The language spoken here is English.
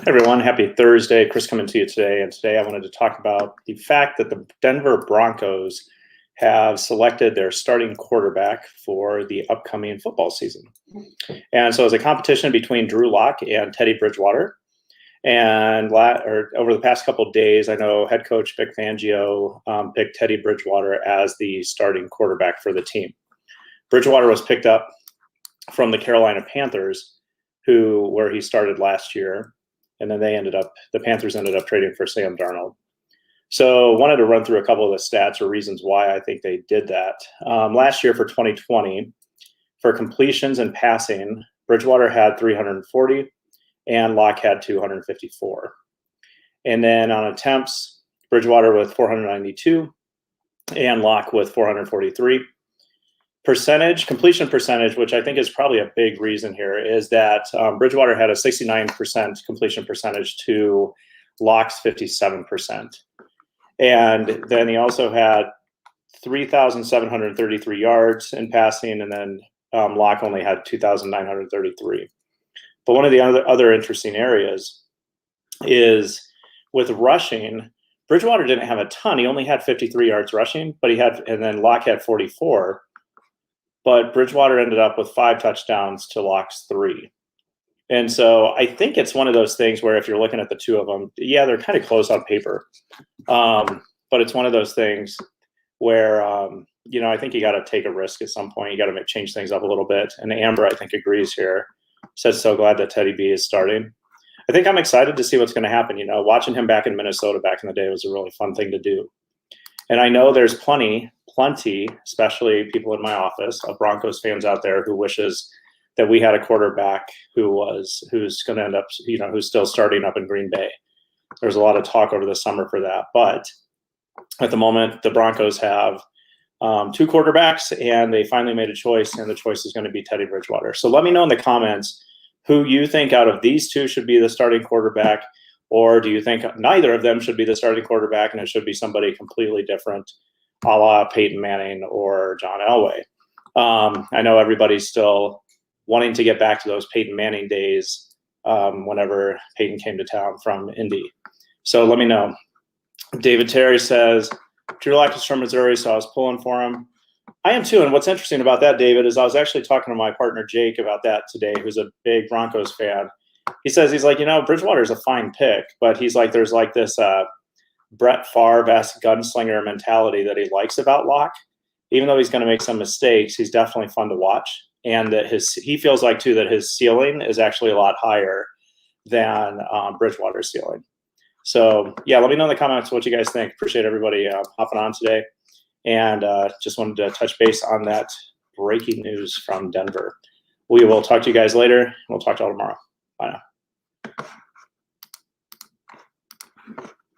Everyone, happy Thursday. Chris coming to you today. And today I wanted to talk about the fact that the Denver Broncos have selected their starting quarterback for the upcoming football season. And so it's a competition between Drew Lock and Teddy Bridgewater. And over the past couple of days, I know head coach Vic Fangio picked Teddy Bridgewater as the starting quarterback for the team. Bridgewater was picked up from the Carolina Panthers, where he started last year. And then the Panthers ended up trading for Sam Darnold. So wanted to run through a couple of the stats or reasons why I think they did that. Last year for 2020, for completions and passing, Bridgewater had 340 and Locke had 254. And then on attempts, Bridgewater with 492 and Locke with 443. Completion percentage, which I think is probably a big reason here, is that Bridgewater had a 69% completion percentage to Locke's 57%. And then he also had 3,733 yards in passing, and then Locke only had 2,933. But one of the other interesting areas is with rushing, Bridgewater didn't have a ton. He only had 53 yards rushing, and then Locke had 44. But Bridgewater ended up with 5 touchdowns to Locke's 3. And so I think it's one of those things where if you're looking at the two of them, yeah, they're kind of close on paper. But it's one of those things where, I think you got to take a risk at some point. You got to change things up a little bit. And Amber, I think, agrees here. Says, so glad that Teddy B is starting. I think I'm excited to see what's going to happen. Watching him back in Minnesota back in the day was a really fun thing to do. And I know there's plenty, especially people in my office, of Broncos fans out there who wishes that we had a quarterback who's going to end up, who's still starting up in Green Bay. There's a lot of talk over the summer for that. But at the moment, the Broncos have 2 quarterbacks, and they finally made a choice, and the choice is going to be Teddy Bridgewater. So let me know in the comments who you think out of these 2 should be the starting quarterback, or do you think neither of them should be the starting quarterback and it should be somebody completely different, a la Peyton Manning or John Elway? I know everybody's still wanting to get back to those Peyton Manning days whenever Peyton came to town from Indy. So let me know. David Terry says, Drew Lock is from Missouri, so I was pulling for him. I am too, and what's interesting about that, David, is I was actually talking to my partner Jake about that today, who's a big Broncos fan. He's like, Bridgewater's a fine pick, but he's like, there's like this Brett Favre-esque gunslinger mentality that he likes about Locke. Even though he's going to make some mistakes, he's definitely fun to watch. And that he feels like, too, that his ceiling is actually a lot higher than Bridgewater's ceiling. So, yeah, let me know in the comments what you guys think. Appreciate everybody hopping on today. And just wanted to touch base on that breaking news from Denver. We will talk to you guys later. We'll talk to you all tomorrow. Bye now.